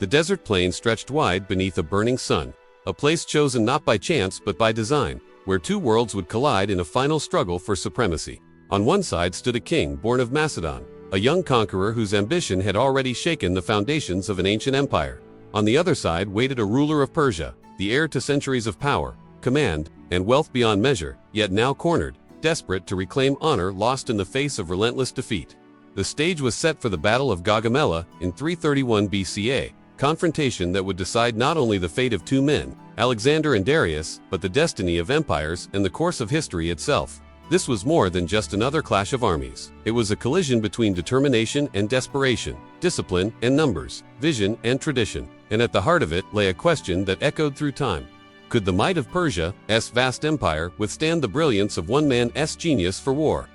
The desert plain stretched wide beneath a burning sun, a place chosen not by chance but by design, where two worlds would collide in a final struggle for supremacy. On one side stood a king born of Macedon, a young conqueror whose ambition had already shaken the foundations of an ancient empire. On the other side waited a ruler of Persia, the heir to centuries of power, command, and wealth beyond measure, yet now cornered, desperate to reclaim honor lost in the face of relentless defeat. The stage was set for the Battle of Gaugamela in 331 BCA, confrontation that would decide not only the fate of two men, Alexander and Darius, but the destiny of empires and the course of history itself. This was more than just another clash of armies. It was a collision between determination and desperation, discipline and numbers, vision and tradition. And at the heart of it lay a question that echoed through time. Could the might of Persia's vast empire withstand the brilliance of one man's genius for war?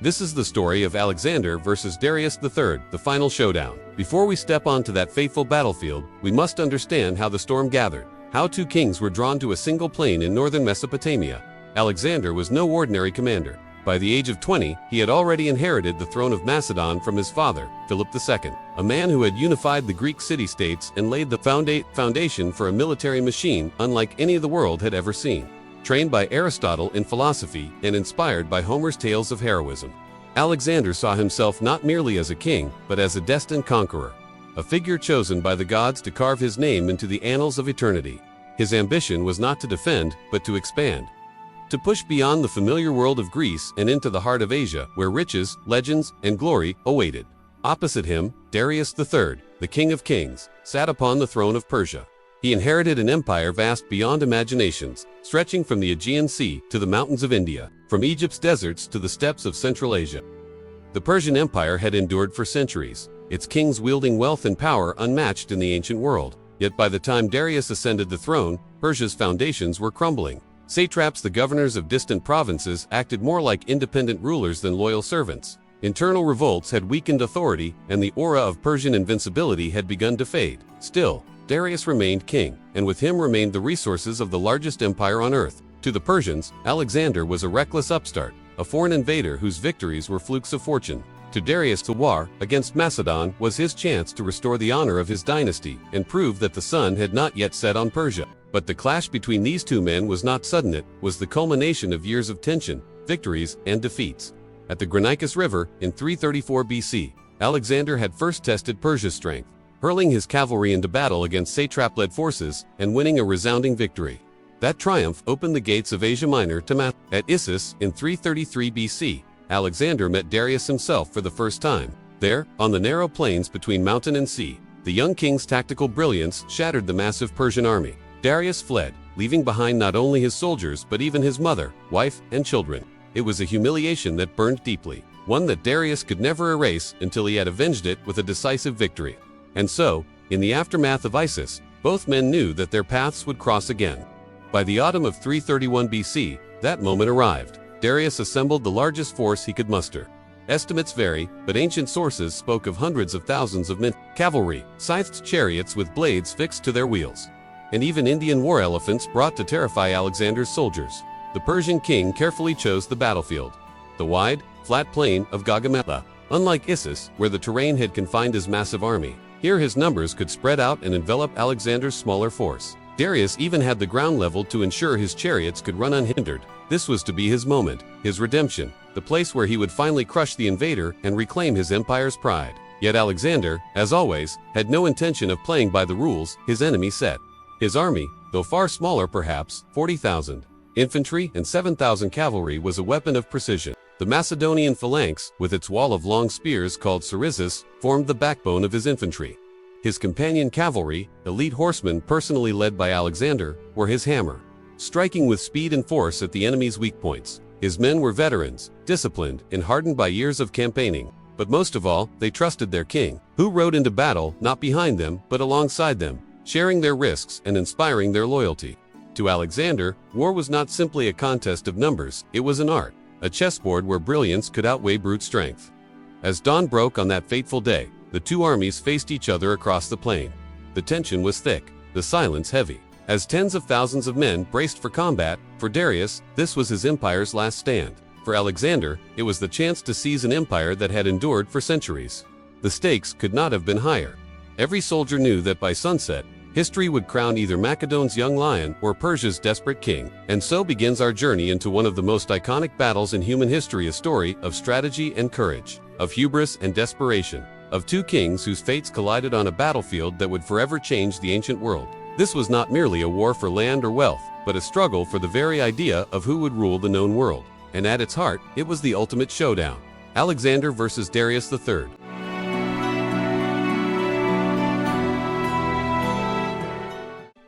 This is the story of Alexander versus Darius III, the final showdown. Before we step onto that fateful battlefield, we must understand how the storm gathered, how two kings were drawn to a single plain in northern Mesopotamia. Alexander was no ordinary commander. By the age of 20, he had already inherited the throne of Macedon from his father, Philip II, a man who had unified the Greek city-states and laid the foundation for a military machine unlike any the world had ever seen. Trained by Aristotle in philosophy and inspired by Homer's tales of heroism, Alexander saw himself not merely as a king, but as a destined conqueror, a figure chosen by the gods to carve his name into the annals of eternity. His ambition was not to defend, but to expand. To push beyond the familiar world of Greece and into the heart of Asia, where riches, legends, and glory awaited. Opposite him, Darius III, the King of Kings, sat upon the throne of Persia. He inherited an empire vast beyond imaginations, stretching from the Aegean Sea to the mountains of India, from Egypt's deserts to the steppes of Central Asia. The Persian Empire had endured for centuries, its kings wielding wealth and power unmatched in the ancient world. Yet by the time Darius ascended the throne, Persia's foundations were crumbling. Satraps, the governors of distant provinces, acted more like independent rulers than loyal servants. Internal revolts had weakened authority, and the aura of Persian invincibility had begun to fade. Still, Darius remained king, and with him remained the resources of the largest empire on earth. To the Persians, Alexander was a reckless upstart, a foreign invader whose victories were flukes of fortune. To Darius, the war against Macedon was his chance to restore the honor of his dynasty and prove that the sun had not yet set on Persia. But the clash between these two men was not sudden. It was the culmination of years of tension, victories, and defeats. At the Granicus River, in 334 BC, Alexander had first tested Persia's strength, hurling his cavalry into battle against satrap-led forces and winning a resounding victory. That triumph opened the gates of Asia Minor to Macedon. At Issus, in 333 BC, Alexander met Darius himself for the first time. There, on the narrow plains between mountain and sea, the young king's tactical brilliance shattered the massive Persian army. Darius fled, leaving behind not only his soldiers but even his mother, wife, and children. It was a humiliation that burned deeply, one that Darius could never erase until he had avenged it with a decisive victory. And so, in the aftermath of Issus, both men knew that their paths would cross again. By the autumn of 331 BC, that moment arrived. Darius assembled the largest force he could muster. Estimates vary, but ancient sources spoke of hundreds of thousands of men, cavalry, scythed chariots with blades fixed to their wheels, and even Indian war elephants brought to terrify Alexander's soldiers. The Persian king carefully chose the battlefield, the wide, flat plain of Gaugamela. Unlike Issus, where the terrain had confined his massive army, here his numbers could spread out and envelop Alexander's smaller force. Darius even had the ground leveled to ensure his chariots could run unhindered. This was to be his moment, his redemption, the place where he would finally crush the invader and reclaim his empire's pride. Yet Alexander, as always, had no intention of playing by the rules his enemy set. His army, though far smaller perhaps, 40,000 infantry and 7,000 cavalry, was a weapon of precision. The Macedonian phalanx, with its wall of long spears called sarissas, formed the backbone of his infantry. His companion cavalry, elite horsemen personally led by Alexander, were his hammer, striking with speed and force at the enemy's weak points. His men were veterans, disciplined, and hardened by years of campaigning. But most of all, they trusted their king, who rode into battle not behind them, but alongside them, sharing their risks and inspiring their loyalty. To Alexander, war was not simply a contest of numbers, it was an art, a chessboard where brilliance could outweigh brute strength. As dawn broke on that fateful day, the two armies faced each other across the plain. The tension was thick, the silence heavy, as tens of thousands of men braced for combat. For Darius, this was his empire's last stand. For Alexander, it was the chance to seize an empire that had endured for centuries. The stakes could not have been higher. Every soldier knew that by sunset, history would crown either Macedon's young lion or Persia's desperate king. And so begins our journey into one of the most iconic battles in human history, a story of strategy and courage, of hubris and desperation, of two kings whose fates collided on a battlefield that would forever change the ancient world. This was not merely a war for land or wealth, but a struggle for the very idea of who would rule the known world. And at its heart, it was the ultimate showdown. Alexander versus Darius III.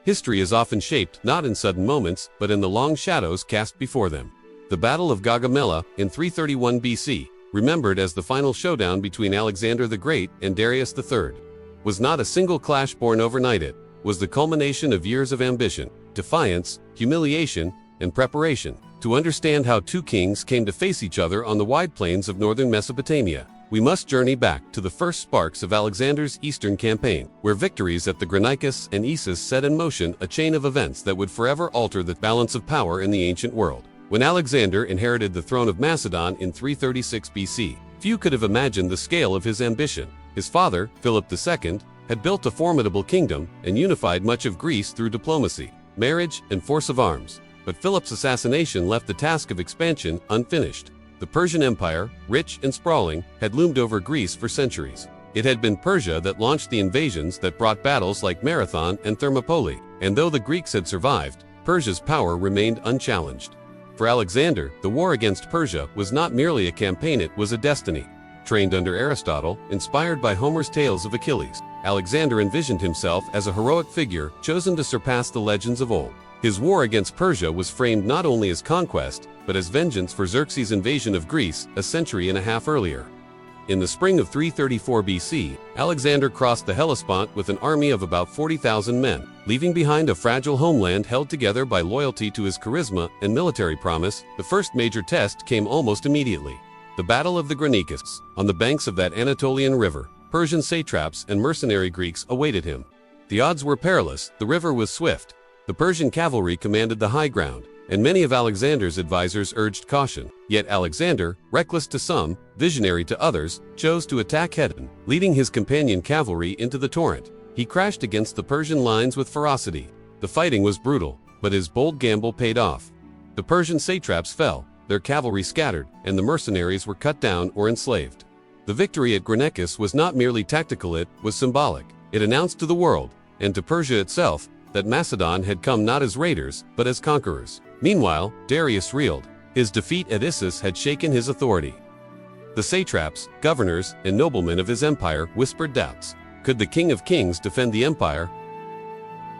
History is often shaped not in sudden moments, but in the long shadows cast before them. The Battle of Gaugamela in 331 BC, remembered as the final showdown between Alexander the Great and Darius III, was not a single clash born overnight. It was the culmination of years of ambition, defiance, humiliation, and preparation. To understand how two kings came to face each other on the wide plains of northern Mesopotamia, we must journey back to the first sparks of Alexander's eastern campaign, where victories at the Granicus and Issus set in motion a chain of events that would forever alter the balance of power in the ancient world. When Alexander inherited the throne of Macedon in 336 BC, few could have imagined the scale of his ambition. His father, Philip II, had built a formidable kingdom and unified much of Greece through diplomacy, marriage, and force of arms. But Philip's assassination left the task of expansion unfinished. The Persian Empire, rich and sprawling, had loomed over Greece for centuries. It had been Persia that launched the invasions that brought battles like Marathon and Thermopylae, and though the Greeks had survived, Persia's power remained unchallenged. For Alexander, the war against Persia was not merely a campaign, it was a destiny. Trained under Aristotle, inspired by Homer's tales of Achilles, Alexander envisioned himself as a heroic figure chosen to surpass the legends of old. His war against Persia was framed not only as conquest, but as vengeance for Xerxes' invasion of Greece a century and a half earlier. In the spring of 334 BC, Alexander crossed the Hellespont with an army of about 40,000 men, leaving behind a fragile homeland held together by loyalty to his charisma and military promise. The first major test came almost immediately. The Battle of the Granicus. On the banks of that Anatolian river, Persian satraps and mercenary Greeks awaited him. The odds were perilous, the river was swift. The Persian cavalry commanded the high ground, and many of Alexander's advisors urged caution. Yet Alexander, reckless to some, visionary to others, chose to attack head-on. Leading his companion cavalry into the torrent, he crashed against the Persian lines with ferocity. The fighting was brutal, but his bold gamble paid off. The Persian satraps fell, their cavalry scattered, and the mercenaries were cut down or enslaved. The victory at Granicus was not merely tactical, it was symbolic. It announced to the world, and to Persia itself, that Macedon had come not as raiders, but as conquerors. Meanwhile, Darius reeled. His defeat at Issus had shaken his authority. The satraps, governors, and noblemen of his empire whispered doubts. Could the King of Kings defend the empire?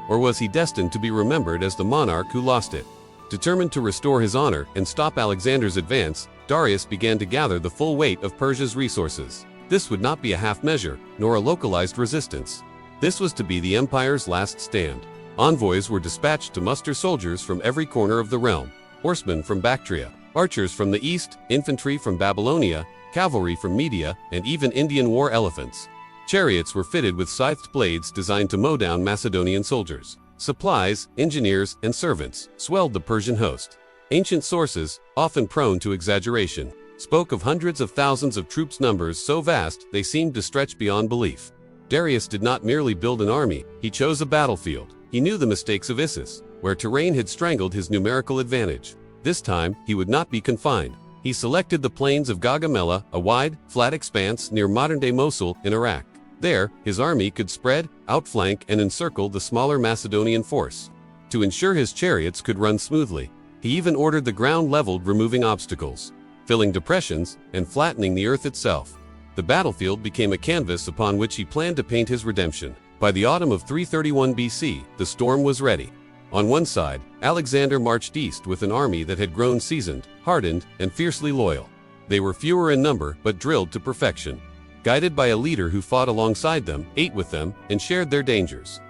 Or was he destined to be remembered as the monarch who lost it? Determined to restore his honor and stop Alexander's advance, Darius began to gather the full weight of Persia's resources. This would not be a half measure, nor a localized resistance. This was to be the empire's last stand. Envoys were dispatched to muster soldiers from every corner of the realm, horsemen from Bactria, archers from the east, infantry from Babylonia, cavalry from Media, and even Indian war elephants. Chariots were fitted with scythed blades designed to mow down Macedonian soldiers. Supplies, engineers, and servants swelled the Persian host. Ancient sources, often prone to exaggeration, spoke of hundreds of thousands of troops, numbers so vast they seemed to stretch beyond belief. Darius did not merely build an army, he chose a battlefield. He knew the mistakes of Issus, where terrain had strangled his numerical advantage. This time, he would not be confined. He selected the plains of Gaugamela, a wide, flat expanse near modern-day Mosul in Iraq. There, his army could spread, outflank, and encircle the smaller Macedonian force. To ensure his chariots could run smoothly, he even ordered the ground leveled, removing obstacles, filling depressions, and flattening the earth itself. The battlefield became a canvas upon which he planned to paint his redemption. By the autumn of 331 BC, the storm was ready. On one side, Alexander marched east with an army that had grown seasoned, hardened, and fiercely loyal. They were fewer in number but drilled to perfection. Guided by a leader who fought alongside them, ate with them, and shared their dangers.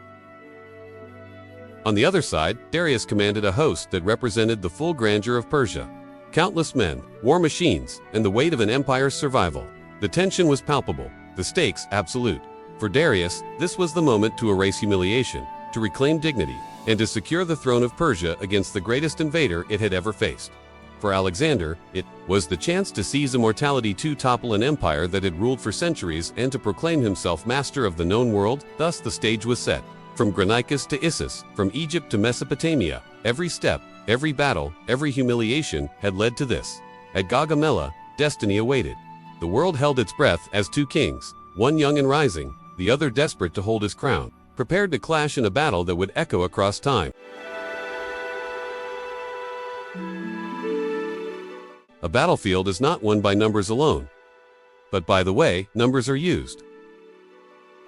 On the other side, Darius commanded a host that represented the full grandeur of Persia. Countless men, war machines, and the weight of an empire's survival. The tension was palpable, the stakes absolute. For Darius, this was the moment to erase humiliation, to reclaim dignity, and to secure the throne of Persia against the greatest invader it had ever faced. For Alexander, it was the chance to seize immortality, to topple an empire that had ruled for centuries, and to proclaim himself master of the known world. Thus the stage was set. From Granicus to Issus, from Egypt to Mesopotamia, every step, every battle, every humiliation had led to this. At Gaugamela, destiny awaited. The world held its breath as two kings, one young and rising, the other desperate to hold his crown, prepared to clash in a battle that would echo across time. A battlefield is not won by numbers alone, but by the way numbers are used.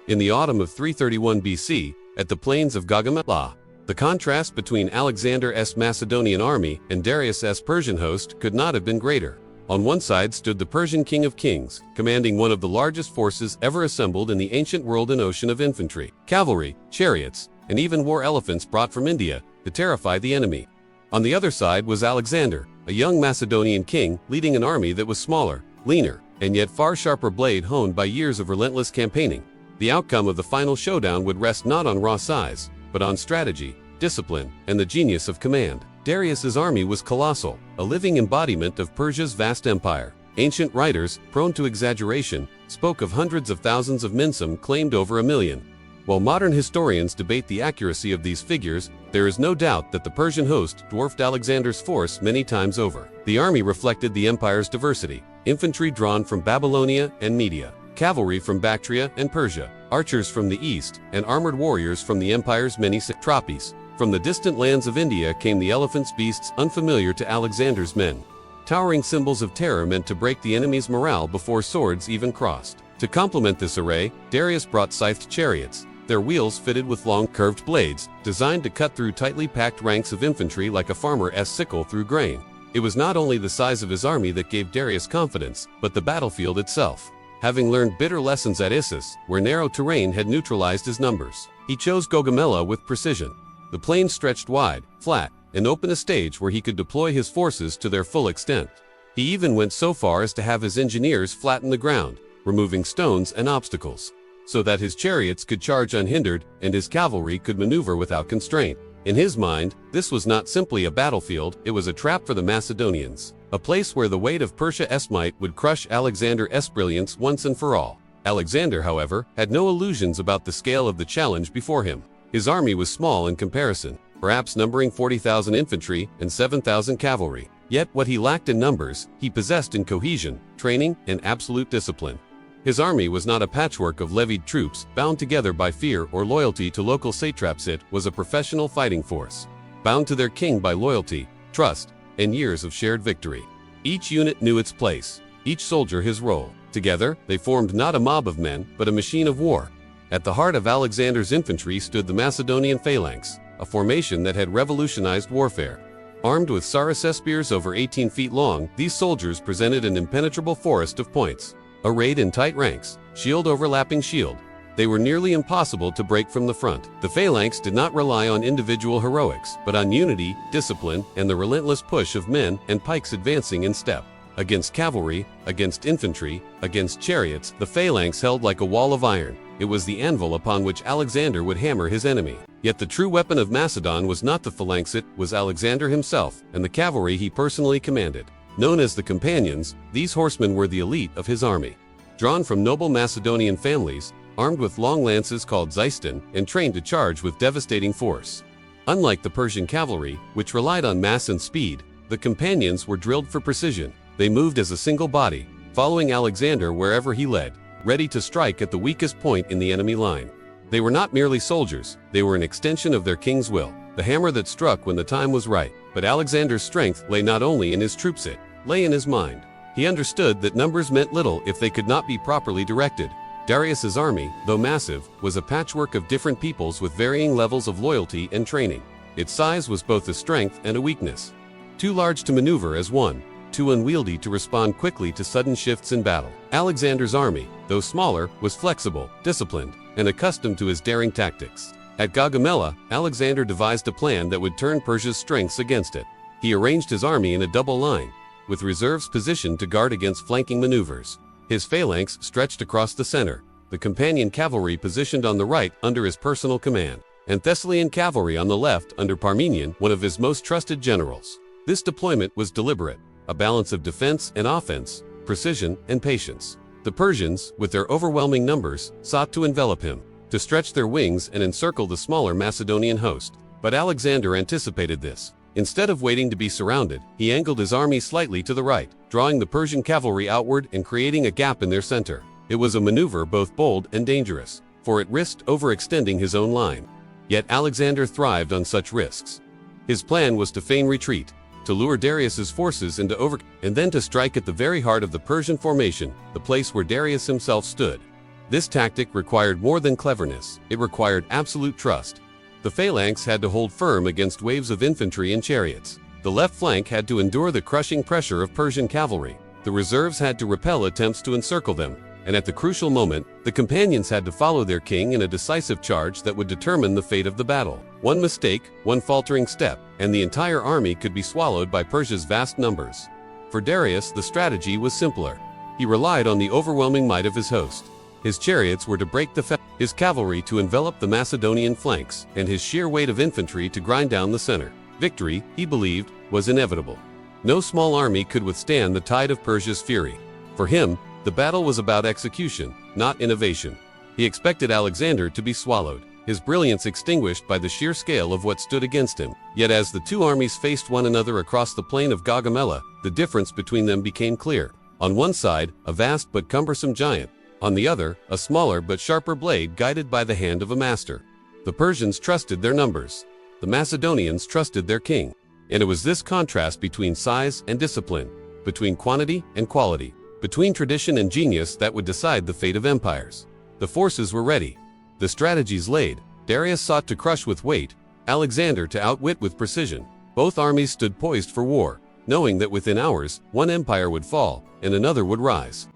In the autumn of 331 BC, at the plains of Gaugamela, the contrast between Alexander's Macedonian army and Darius's Persian host could not have been greater. On one side stood the Persian king of kings, commanding one of the largest forces ever assembled in the ancient world, an ocean of infantry, cavalry, chariots, and even war elephants brought from India to terrify the enemy. On the other side was Alexander, a young Macedonian king leading an army that was smaller, leaner, and yet far sharper blade honed by years of relentless campaigning. The outcome of the final showdown would rest not on raw size, but on strategy, discipline, and the genius of command. Darius's army was colossal, a living embodiment of Persia's vast empire. Ancient writers, prone to exaggeration, spoke of hundreds of thousands of men, some claimed over 1 million. While modern historians debate the accuracy of these figures, there is no doubt that the Persian host dwarfed Alexander's force many times over. The army reflected the empire's diversity: infantry drawn from Babylonia and Media, cavalry from Bactria and Persia, archers from the east, and armored warriors from the empire's many satrapies. From the distant lands of India came the elephants, beasts unfamiliar to Alexander's men. Towering symbols of terror meant to break the enemy's morale before swords even crossed. To complement this array, Darius brought scythed chariots, their wheels fitted with long, curved blades, designed to cut through tightly packed ranks of infantry like a farmer's sickle through grain. It was not only the size of his army that gave Darius confidence, but the battlefield itself. Having learned bitter lessons at Issus, where narrow terrain had neutralized his numbers, he chose Gaugamela with precision. The plain stretched wide, flat, and open, a stage where he could deploy his forces to their full extent. He even went so far as to have his engineers flatten the ground, removing stones and obstacles, so that his chariots could charge unhindered and his cavalry could maneuver without constraint. In his mind, this was not simply a battlefield, it was a trap for the Macedonians, a place where the weight of Persia's might would crush Alexander's brilliance once and for all. Alexander, however, had no illusions about the scale of the challenge before him. His army was small in comparison, perhaps numbering 40,000 infantry and 7,000 cavalry. Yet what he lacked in numbers, he possessed in cohesion, training, and absolute discipline. His army was not a patchwork of levied troops bound together by fear or loyalty to local satraps. It was a professional fighting force, bound to their king by loyalty, trust, and years of shared victory. Each unit knew its place, each soldier his role. Together, they formed not a mob of men, but a machine of war. At the heart of Alexander's infantry stood the Macedonian phalanx, a formation that had revolutionized warfare. Armed with sarissa spears over 18 feet long, these soldiers presented an impenetrable forest of points. Arrayed in tight ranks, shield overlapping shield, they were nearly impossible to break from the front. The phalanx did not rely on individual heroics, but on unity, discipline, and the relentless push of men and pikes advancing in step. Against cavalry, against infantry, against chariots, the phalanx held like a wall of iron. It was the anvil upon which Alexander would hammer his enemy. Yet the true weapon of Macedon was not the phalanx, it was Alexander himself, and the cavalry he personally commanded. Known as the companions, these horsemen were the elite of his army. Drawn from noble Macedonian families, armed with long lances called scythed, and trained to charge with devastating force. Unlike the Persian cavalry, which relied on mass and speed, the companions were drilled for precision. They moved as a single body, following Alexander wherever he led, ready to strike at the weakest point in the enemy line. They were not merely soldiers, they were an extension of their king's will, the hammer that struck when the time was right. But Alexander's strength lay not only in his troops, it lay in his mind. He understood that numbers meant little if they could not be properly directed. Darius's army, though massive, was a patchwork of different peoples with varying levels of loyalty and training. Its size was both a strength and a weakness. Too large to maneuver as one, too unwieldy to respond quickly to sudden shifts in battle. Alexander's army, though smaller, was flexible, disciplined, and accustomed to his daring tactics. At Gaugamela, Alexander devised a plan that would turn Persia's strengths against it. He arranged his army in a double line, with reserves positioned to guard against flanking maneuvers. His phalanx stretched across the center, the companion cavalry positioned on the right under his personal command, and Thessalian cavalry on the left under Parmenion, one of his most trusted generals. This deployment was deliberate, a balance of defense and offense, precision and patience. The Persians, with their overwhelming numbers, sought to envelop him, to stretch their wings and encircle the smaller Macedonian host. But Alexander anticipated this. Instead of waiting to be surrounded, he angled his army slightly to the right, drawing the Persian cavalry outward and creating a gap in their center. It was a maneuver both bold and dangerous, for it risked overextending his own line. Yet Alexander thrived on such risks. His plan was to feign retreat, to lure Darius's forces into and then to strike at the very heart of the Persian formation, the place where Darius himself stood. This tactic required more than cleverness, it required absolute trust. The phalanx had to hold firm against waves of infantry and chariots. The left flank had to endure the crushing pressure of Persian cavalry. The reserves had to repel attempts to encircle them. And at the crucial moment, the companions had to follow their king in a decisive charge that would determine the fate of the battle. One mistake, one faltering step, and the entire army could be swallowed by Persia's vast numbers. For Darius, the strategy was simpler. He relied on the overwhelming might of his host. His chariots were to break his cavalry to envelop the Macedonian flanks, and his sheer weight of infantry to grind down the center. Victory, he believed, was inevitable. No small army could withstand the tide of Persia's fury. For him, the battle was about execution, not innovation. He expected Alexander to be swallowed, his brilliance extinguished by the sheer scale of what stood against him. Yet as the two armies faced one another across the plain of Gaugamela, the difference between them became clear. On one side, a vast but cumbersome giant. On the other, a smaller but sharper blade guided by the hand of a master. The Persians trusted their numbers. The Macedonians trusted their king. And it was this contrast between size and discipline, between quantity and quality, between tradition and genius that would decide the fate of empires. The forces were ready. The strategies laid. Darius sought to crush with weight, Alexander to outwit with precision. Both armies stood poised for war, knowing that within hours, one empire would fall and another would rise.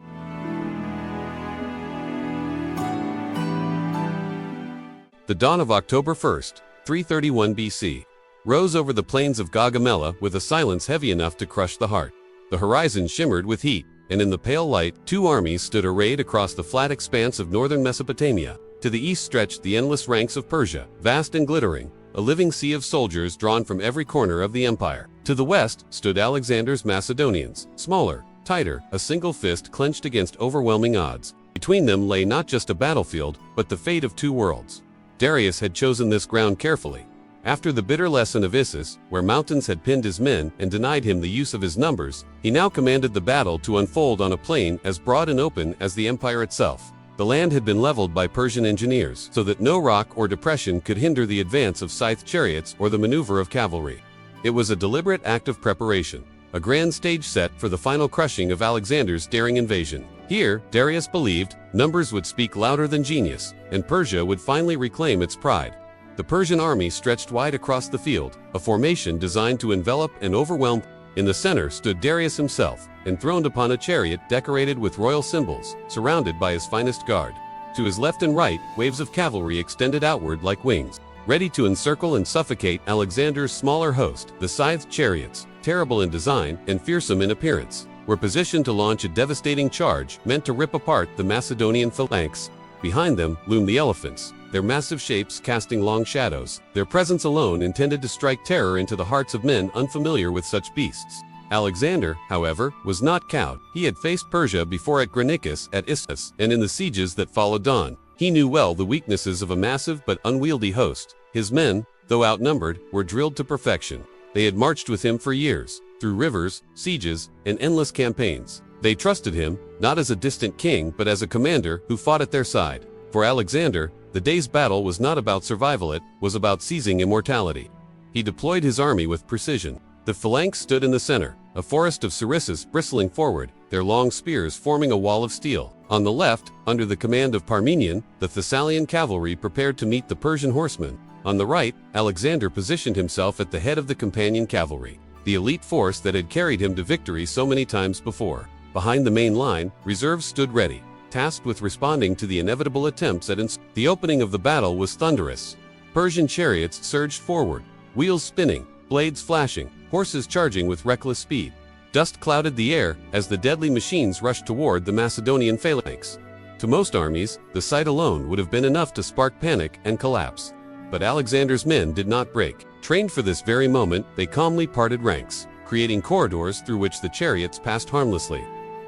The dawn of October 1st, 331 BC, rose over the plains of Gaugamela with a silence heavy enough to crush the heart. The horizon shimmered with heat, and in the pale light, two armies stood arrayed across the flat expanse of northern Mesopotamia. To the east stretched the endless ranks of Persia, vast and glittering, a living sea of soldiers drawn from every corner of the empire. To the west stood Alexander's Macedonians, smaller, tighter, a single fist clenched against overwhelming odds. Between them lay not just a battlefield, but the fate of two worlds. Darius had chosen this ground carefully. After the bitter lesson of Issus, where mountains had pinned his men and denied him the use of his numbers, he now commanded the battle to unfold on a plain as broad and open as the empire itself. The land had been leveled by Persian engineers, so that no rock or depression could hinder the advance of scythed chariots or the maneuver of cavalry. It was a deliberate act of preparation, a grand stage set for the final crushing of Alexander's daring invasion. Here, Darius believed, numbers would speak louder than genius, and Persia would finally reclaim its pride. The Persian army stretched wide across the field, a formation designed to envelop and overwhelm. In the center stood Darius himself, enthroned upon a chariot decorated with royal symbols, surrounded by his finest guard. To his left and right, waves of cavalry extended outward like wings, ready to encircle and suffocate Alexander's smaller host. The scythed chariots, terrible in design and fearsome in appearance, were positioned to launch a devastating charge meant to rip apart the Macedonian phalanx. Behind them loomed the elephants, their massive shapes casting long shadows, their presence alone intended to strike terror into the hearts of men unfamiliar with such beasts. Alexander, however, was not cowed. He had faced Persia before at Granicus and Issus, and in the sieges that followed on. He knew well the weaknesses of a massive but unwieldy host. His men, though outnumbered, were drilled to perfection. They had marched with him for years, through rivers, sieges, and endless campaigns. They trusted him, not as a distant king but as a commander who fought at their side. For Alexander, the day's battle was not about survival, it was about seizing immortality. He deployed his army with precision. The phalanx stood in the center, a forest of sarissas bristling forward, their long spears forming a wall of steel. On the left, under the command of Parmenion, the Thessalian cavalry prepared to meet the Persian horsemen. On the right, Alexander positioned himself at the head of the companion cavalry, the elite force that had carried him to victory so many times before. Behind the main line, reserves stood ready, tasked with responding to the inevitable attempts at The opening of the battle was thunderous. Persian chariots surged forward, wheels spinning, blades flashing, horses charging with reckless speed. Dust clouded the air as the deadly machines rushed toward the Macedonian phalanx. To most armies, the sight alone would have been enough to spark panic and collapse. But Alexander's men did not break. Trained for this very moment, they calmly parted ranks. creating corridors through which the chariots passed harmlessly.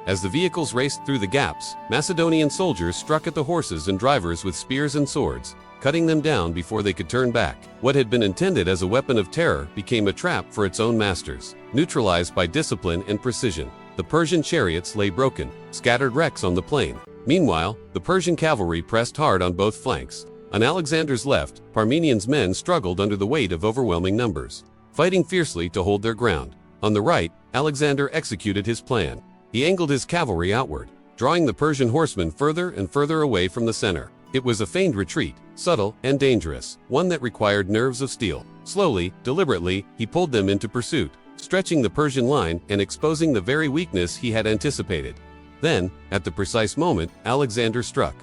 As the vehicles raced through the gaps, Macedonian soldiers struck at the horses and drivers with spears and swords, cutting them down before they could turn back. What had been intended as a weapon of terror became a trap for its own masters. Neutralized by discipline and precision, the Persian chariots lay broken, scattered wrecks on the plain. Meanwhile, the Persian cavalry pressed hard on both flanks. On Alexander's left, Parmenian's men struggled under the weight of overwhelming numbers, fighting fiercely to hold their ground. On the right, Alexander executed his plan. He angled his cavalry outward, drawing the Persian horsemen further and further away from the center. It was a feigned retreat, subtle and dangerous, one that required nerves of steel. Slowly, deliberately, he pulled them into pursuit, stretching the Persian line and exposing the very weakness he had anticipated. Then, at the precise moment, Alexander struck.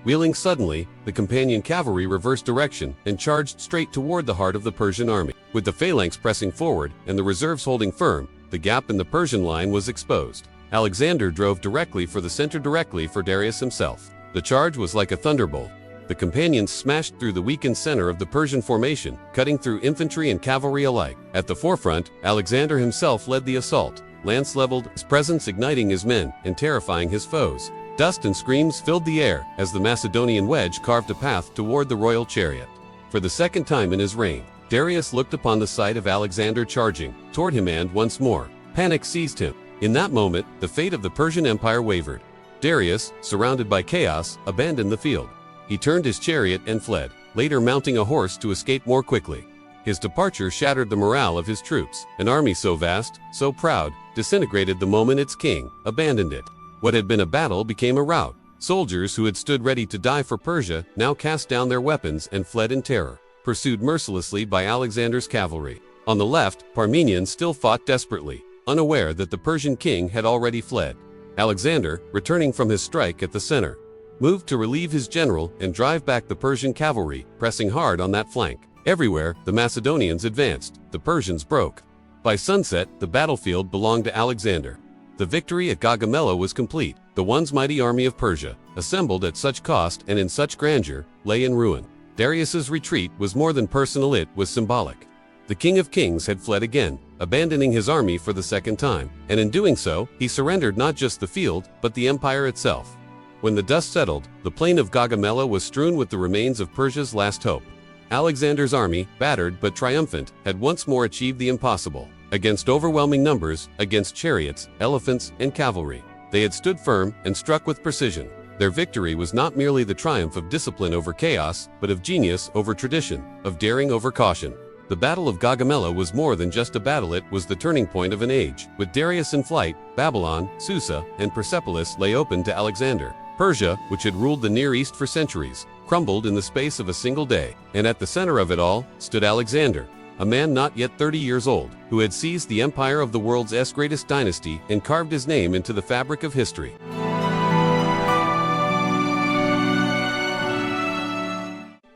Wheeling suddenly, the companion cavalry reversed direction and charged straight toward the heart of the Persian army. With the phalanx pressing forward and the reserves holding firm, the gap in the Persian line was exposed. Alexander drove directly for the center, directly for Darius himself. The charge was like a thunderbolt. The companions smashed through the weakened center of the Persian formation, cutting through infantry and cavalry alike. At the forefront, Alexander himself led the assault, lance leveled, his presence igniting his men and terrifying his foes. Dust and screams filled the air as the Macedonian wedge carved a path toward the royal chariot. For the second time in his reign, Darius looked upon the sight of Alexander charging toward him, and once more, panic seized him. In that moment, the fate of the Persian Empire wavered. Darius, surrounded by chaos, abandoned the field. He turned his chariot and fled, later mounting a horse to escape more quickly. His departure shattered the morale of his troops. An army so vast, so proud, disintegrated the moment its king abandoned it. What had been a battle became a rout. Soldiers who had stood ready to die for Persia now cast down their weapons and fled in terror, pursued mercilessly by Alexander's cavalry. On the left, Parmenians still fought desperately, unaware that the Persian king had already fled. Alexander, returning from his strike at the center, moved to relieve his general and drive back the Persian cavalry, pressing hard on that flank. Everywhere, the Macedonians advanced, the Persians broke. By sunset, the battlefield belonged to Alexander. The victory at Gaugamela was complete. The once mighty army of Persia, assembled at such cost and in such grandeur, lay in ruin. Darius's retreat was more than personal, it was symbolic. The King of Kings had fled again, abandoning his army for the second time, and in doing so, he surrendered not just the field, but the empire itself. When the dust settled, the plain of Gaugamela was strewn with the remains of Persia's last hope. Alexander's army, battered but triumphant, had once more achieved the impossible. Against overwhelming numbers, against chariots, elephants, and cavalry, they had stood firm and struck with precision. Their victory was not merely the triumph of discipline over chaos, but of genius over tradition, of daring over caution. The Battle of Gaugamela was more than just a battle, it was the turning point of an age. With Darius in flight, Babylon, Susa, and Persepolis lay open to Alexander. Persia, which had ruled the Near East for centuries, crumbled in the space of a single day. And at the center of it all stood Alexander, a man not yet 30 years old, who had seized the empire of the world's greatest dynasty and carved his name into the fabric of history.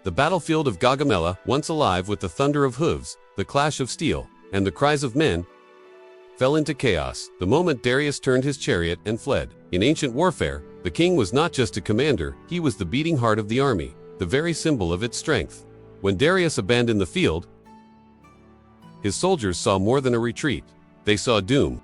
The battlefield of Gaugamela, once alive with the thunder of hooves, the clash of steel, and the cries of men, fell into chaos the moment Darius turned his chariot and fled. In ancient warfare, the king was not just a commander, he was the beating heart of the army, the very symbol of its strength. When Darius abandoned the field, his soldiers saw more than a retreat. They saw doom.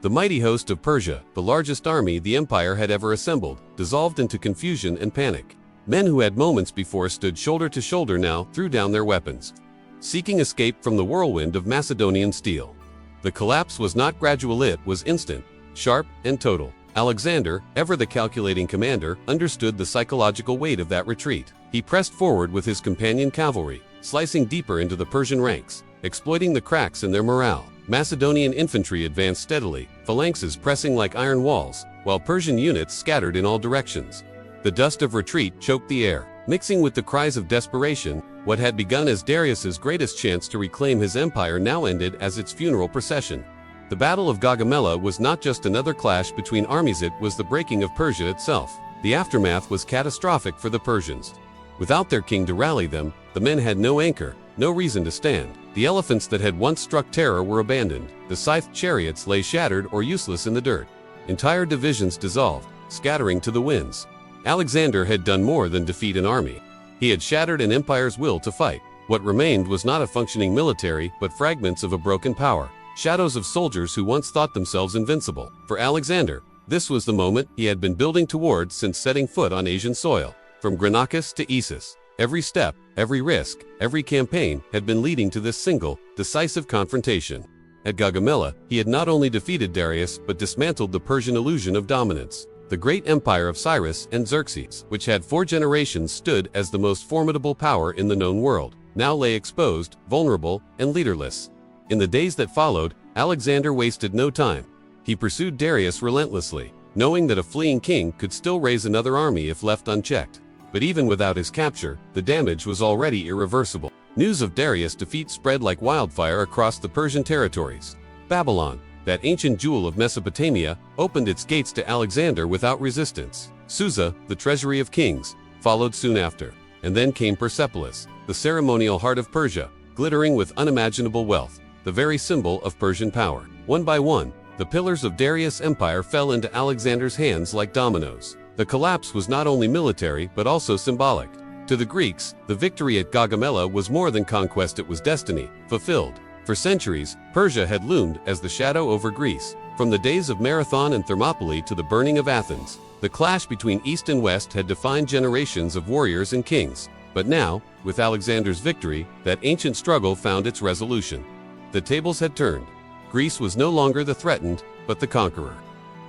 The mighty host of Persia, the largest army the empire had ever assembled, dissolved into confusion and panic. Men who had moments before stood shoulder to shoulder now threw down their weapons, seeking escape from the whirlwind of Macedonian steel. The collapse was not gradual, it was instant, sharp, and total. Alexander, ever the calculating commander, understood the psychological weight of that retreat. He pressed forward with his companion cavalry, slicing deeper into the Persian ranks, exploiting the cracks in their morale. Macedonian infantry advanced steadily, phalanxes pressing like iron walls, while Persian units scattered in all directions. The dust of retreat choked the air, mixing with the cries of desperation. What had begun as Darius's greatest chance to reclaim his empire now ended as its funeral procession. The Battle of Gaugamela was not just another clash between armies, it was the breaking of Persia itself. The aftermath was catastrophic for the Persians. Without their king to rally them, the men had no anchor, no reason to stand. The elephants that had once struck terror were abandoned. The scythed chariots lay shattered or useless in the dirt. Entire divisions dissolved, scattering to the winds. Alexander had done more than defeat an army. He had shattered an empire's will to fight. What remained was not a functioning military, but fragments of a broken power, shadows of soldiers who once thought themselves invincible. For Alexander, this was the moment he had been building toward since setting foot on Asian soil. From Granicus to Issus, every step, every risk, every campaign had been leading to this single, decisive confrontation. At Gaugamela, he had not only defeated Darius but dismantled the Persian illusion of dominance. The great empire of Cyrus and Xerxes, which had 4 generations stood as the most formidable power in the known world, now lay exposed, vulnerable, and leaderless. In the days that followed, Alexander wasted no time. He pursued Darius relentlessly, knowing that a fleeing king could still raise another army if left unchecked. But even without his capture, the damage was already irreversible. News of Darius' defeat spread like wildfire across the Persian territories. Babylon, that ancient jewel of Mesopotamia, opened its gates to Alexander without resistance. Susa, the treasury of kings, followed soon after. And then came Persepolis, the ceremonial heart of Persia, glittering with unimaginable wealth, the very symbol of Persian power. One by one, the pillars of Darius' empire fell into Alexander's hands like dominoes. The collapse was not only military but also symbolic. To the Greeks, the victory at Gaugamela was more than conquest, it was destiny, fulfilled. For centuries, Persia had loomed as the shadow over Greece. From the days of Marathon and Thermopylae to the burning of Athens, the clash between East and West had defined generations of warriors and kings. But now, with Alexander's victory, that ancient struggle found its resolution. The tables had turned. Greece was no longer the threatened, but the conqueror.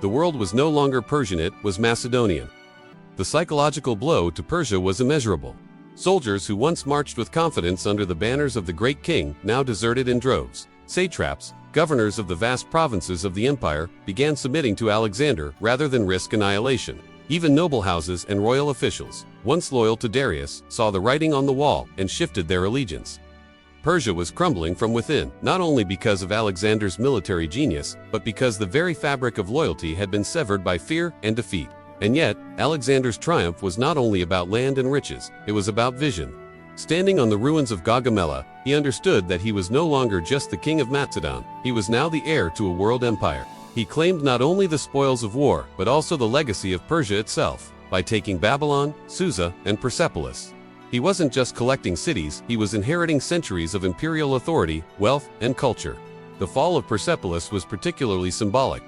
The world was no longer Persian, it was Macedonian. The psychological blow to Persia was immeasurable. Soldiers who once marched with confidence under the banners of the great king now deserted in droves. Satraps, governors of the vast provinces of the empire, began submitting to Alexander rather than risk annihilation. Even noble houses and royal officials, once loyal to Darius, saw the writing on the wall and shifted their allegiance. Persia was crumbling from within, not only because of Alexander's military genius, but because the very fabric of loyalty had been severed by fear and defeat. And yet, Alexander's triumph was not only about land and riches, it was about vision. Standing on the ruins of Gaugamela, he understood that he was no longer just the king of Macedon, he was now the heir to a world empire. He claimed not only the spoils of war, but also the legacy of Persia itself, by taking Babylon, Susa, and Persepolis. He wasn't just collecting cities, he was inheriting centuries of imperial authority, wealth, and culture. The fall of Persepolis was particularly symbolic.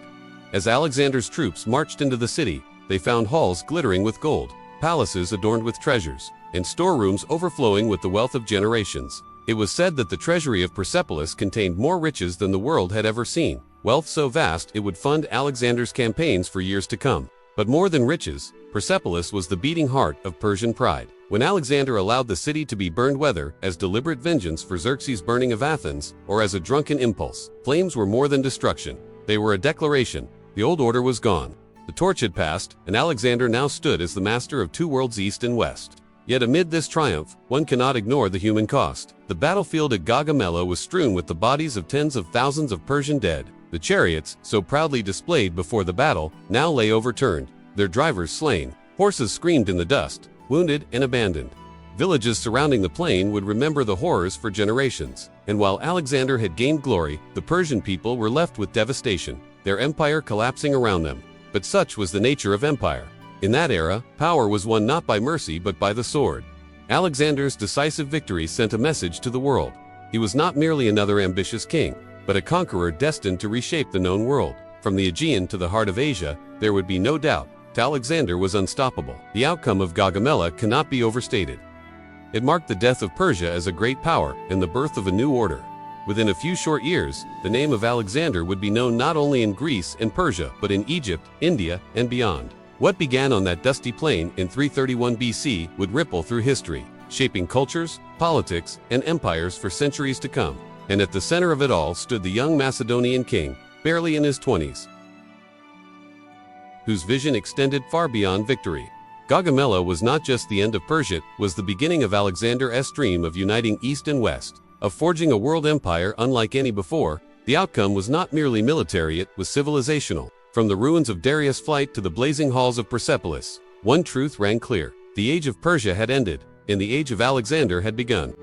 As Alexander's troops marched into the city, they found halls glittering with gold, palaces adorned with treasures, and storerooms overflowing with the wealth of generations. It was said that the treasury of Persepolis contained more riches than the world had ever seen, wealth so vast it would fund Alexander's campaigns for years to come. But more than riches, Persepolis was the beating heart of Persian pride. When Alexander allowed the city to be burned, whether as deliberate vengeance for Xerxes' burning of Athens or as a drunken impulse, flames were more than destruction. They were a declaration. The old order was gone. The torch had passed, and Alexander now stood as the master of 2 worlds, East and West. Yet amid this triumph, one cannot ignore the human cost. The battlefield at Gaugamela was strewn with the bodies of tens of thousands of Persian dead. The chariots, so proudly displayed before the battle, now lay overturned, their drivers slain. Horses screamed in the dust, wounded and abandoned. Villages surrounding the plain would remember the horrors for generations. And while Alexander had gained glory, the Persian people were left with devastation, their empire collapsing around them. But such was the nature of empire. In that era, power was won not by mercy but by the sword. Alexander's decisive victory sent a message to the world. He was not merely another ambitious king, but a conqueror destined to reshape the known world. From the Aegean to the heart of Asia, there would be no doubt. Alexander was unstoppable. The outcome of Gaugamela cannot be overstated. It marked the death of Persia as a great power and the birth of a new order. Within a few short years, the name of Alexander would be known not only in Greece and Persia, but in Egypt, India, and beyond. What began on that dusty plain in 331 BC would ripple through history, shaping cultures, politics, and empires for centuries to come. And at the center of it all stood the young Macedonian king, barely in his 20s, whose vision extended far beyond victory. Gaugamela was not just the end of Persia, it was the beginning of Alexander's dream of uniting East and West, of forging a world empire unlike any before. The outcome was not merely military, it was civilizational. From the ruins of Darius' flight to the blazing halls of Persepolis, one truth rang clear. The age of Persia had ended, and the age of Alexander had begun.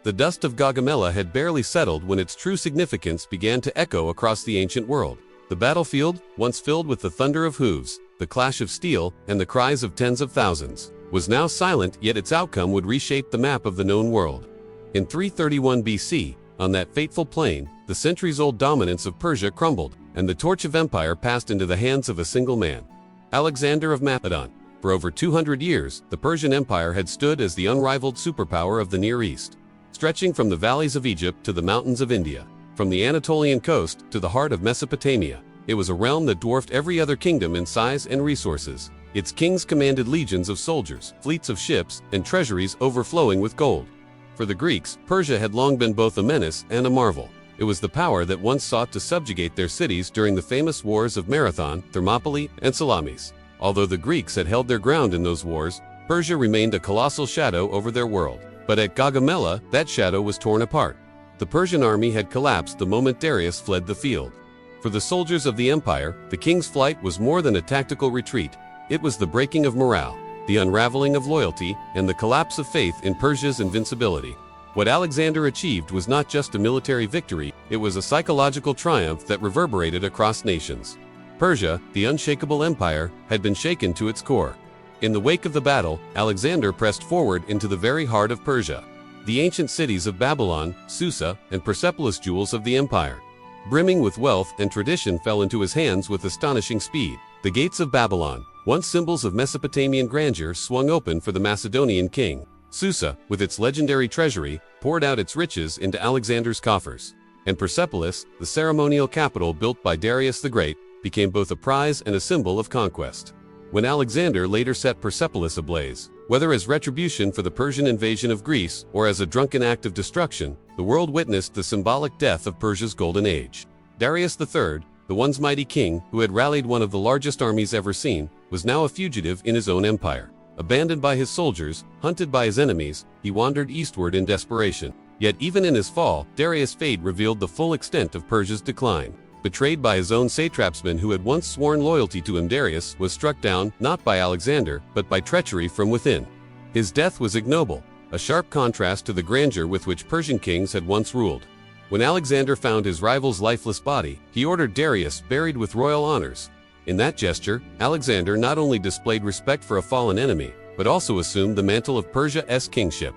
The dust of Gaugamela had barely settled when its true significance began to echo across the ancient world. The battlefield, once filled with the thunder of hooves, the clash of steel, and the cries of tens of thousands, was now silent, yet its outcome would reshape the map of the known world. In 331 BC, on that fateful plain, the centuries-old dominance of Persia crumbled, and the torch of empire passed into the hands of a single man, Alexander of Macedon. For over 200 years, the Persian Empire had stood as the unrivaled superpower of the Near East, stretching from the valleys of Egypt to the mountains of India, from the Anatolian coast to the heart of Mesopotamia. It was a realm that dwarfed every other kingdom in size and resources. Its kings commanded legions of soldiers, fleets of ships, and treasuries overflowing with gold. For the Greeks, Persia had long been both a menace and a marvel. It was the power that once sought to subjugate their cities during the famous wars of Marathon, Thermopylae, and Salamis. Although the Greeks had held their ground in those wars, Persia remained a colossal shadow over their world. But at Gaugamela, that shadow was torn apart. The Persian army had collapsed the moment Darius fled the field. For the soldiers of the empire, the king's flight was more than a tactical retreat. It was the breaking of morale, the unraveling of loyalty, and the collapse of faith in Persia's invincibility. What Alexander achieved was not just a military victory, it was a psychological triumph that reverberated across nations. Persia, the unshakable empire, had been shaken to its core. In the wake of the battle, Alexander pressed forward into the very heart of Persia. The ancient cities of Babylon, Susa, and Persepolis, jewels of the empire, brimming with wealth and tradition, fell into his hands with astonishing speed. The gates of Babylon, once symbols of Mesopotamian grandeur, swung open for the Macedonian king. Susa, with its legendary treasury, poured out its riches into Alexander's coffers. And Persepolis, the ceremonial capital built by Darius the Great, became both a prize and a symbol of conquest. When Alexander later set Persepolis ablaze, whether as retribution for the Persian invasion of Greece or as a drunken act of destruction, the world witnessed the symbolic death of Persia's golden age. Darius III, the once mighty king who had rallied one of the largest armies ever seen, was now a fugitive in his own empire. Abandoned by his soldiers, hunted by his enemies, he wandered eastward in desperation. Yet even in his fall, Darius' fate revealed the full extent of Persia's decline. Betrayed by his own satrapsmen who had once sworn loyalty to him, Darius was struck down not by Alexander, but by treachery from within. His death was ignoble, a sharp contrast to the grandeur with which Persian kings had once ruled. When Alexander found his rival's lifeless body, he ordered Darius buried with royal honors. In that gesture, Alexander not only displayed respect for a fallen enemy, but also assumed the mantle of Persia's kingship.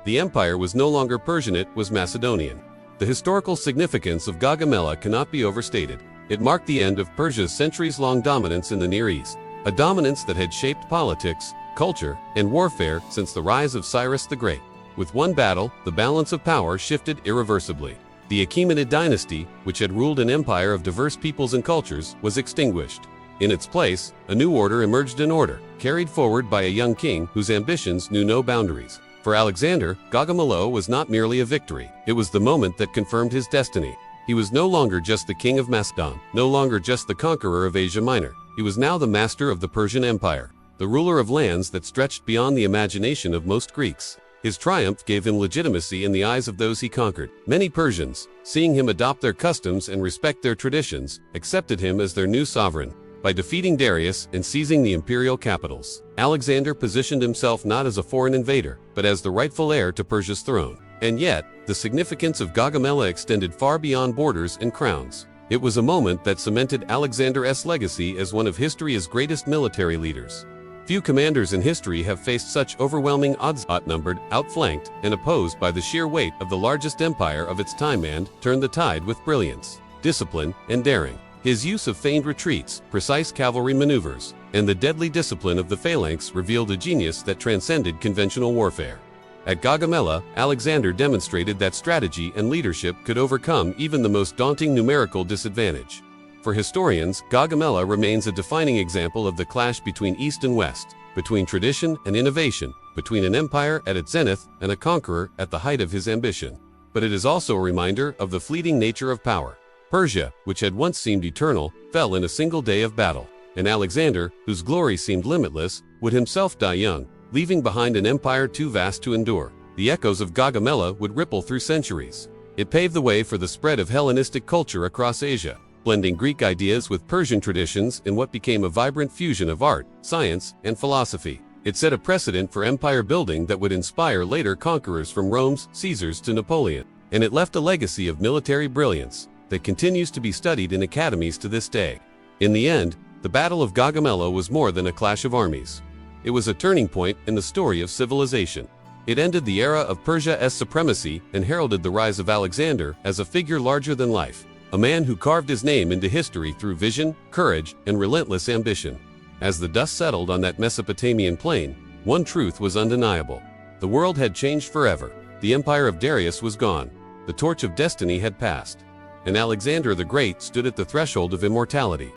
The empire was no longer Persian, it was Macedonian. The historical significance of Gaugamela cannot be overstated. It marked the end of Persia's centuries-long dominance in the Near East, a dominance that had shaped politics, culture, and warfare since the rise of Cyrus the Great. With one battle, the balance of power shifted irreversibly. The Achaemenid dynasty, which had ruled an empire of diverse peoples and cultures, was extinguished. In its place, a new order emerged, an order carried forward by a young king whose ambitions knew no boundaries. For Alexander, Gaugamela was not merely a victory, it was the moment that confirmed his destiny. He was no longer just the king of Macedon, no longer just the conqueror of Asia Minor. He was now the master of the Persian Empire, the ruler of lands that stretched beyond the imagination of most Greeks. His triumph gave him legitimacy in the eyes of those he conquered. Many Persians, seeing him adopt their customs and respect their traditions, accepted him as their new sovereign. By defeating Darius and seizing the imperial capitals, Alexander positioned himself not as a foreign invader, but as the rightful heir to Persia's throne. And yet, the significance of Gaugamela extended far beyond borders and crowns. It was a moment that cemented Alexander's legacy as one of history's greatest military leaders. Few commanders in history have faced such overwhelming odds, outnumbered, outflanked, and opposed by the sheer weight of the largest empire of its time, and turned the tide with brilliance, discipline, and daring. His use of feigned retreats, precise cavalry maneuvers, and the deadly discipline of the phalanx revealed a genius that transcended conventional warfare. At Gaugamela, Alexander demonstrated that strategy and leadership could overcome even the most daunting numerical disadvantage. For historians, Gaugamela remains a defining example of the clash between East and West, between tradition and innovation, between an empire at its zenith and a conqueror at the height of his ambition. But it is also a reminder of the fleeting nature of power. Persia, which had once seemed eternal, fell in a single day of battle, and Alexander, whose glory seemed limitless, would himself die young, leaving behind an empire too vast to endure. The echoes of Gaugamela would ripple through centuries. It paved the way for the spread of Hellenistic culture across Asia, blending Greek ideas with Persian traditions in what became a vibrant fusion of art, science, and philosophy. It set a precedent for empire building that would inspire later conquerors from Rome's Caesars to Napoleon, and it left a legacy of military brilliance, that continues to be studied in academies to this day. In the end, the Battle of Gaugamela was more than a clash of armies. It was a turning point in the story of civilization. It ended the era of Persia's supremacy and heralded the rise of Alexander as a figure larger than life, a man who carved his name into history through vision, courage, and relentless ambition. As the dust settled on that Mesopotamian plain, one truth was undeniable. The world had changed forever. The empire of Darius was gone. The torch of destiny had passed. And Alexander the Great stood at the threshold of immortality.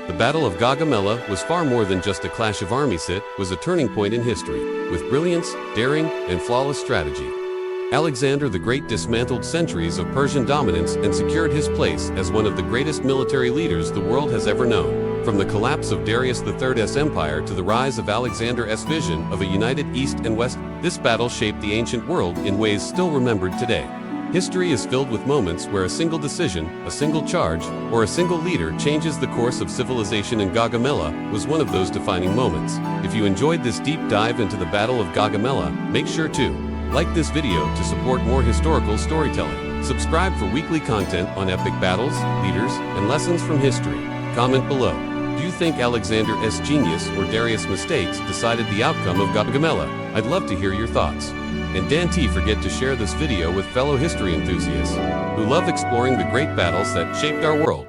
The Battle of Gaugamela was far more than just a clash of armies. It was a turning point in history, with brilliance, daring, and flawless strategy. Alexander the Great dismantled centuries of Persian dominance and secured his place as one of the greatest military leaders the world has ever known. From the collapse of Darius III's empire to the rise of Alexander's vision of a united East and West, this battle shaped the ancient world in ways still remembered today. History is filled with moments where a single decision, a single charge, or a single leader changes the course of civilization, and Gaugamela was one of those defining moments. If you enjoyed this deep dive into the Battle of Gaugamela, make sure to like this video to support more historical storytelling. Subscribe for weekly content on epic battles, leaders, and lessons from history. Comment below. Do you think Alexander's genius or Darius' mistakes decided the outcome of Gaugamela? I'd love to hear your thoughts. And don't forget to share this video with fellow history enthusiasts who love exploring the great battles that shaped our world.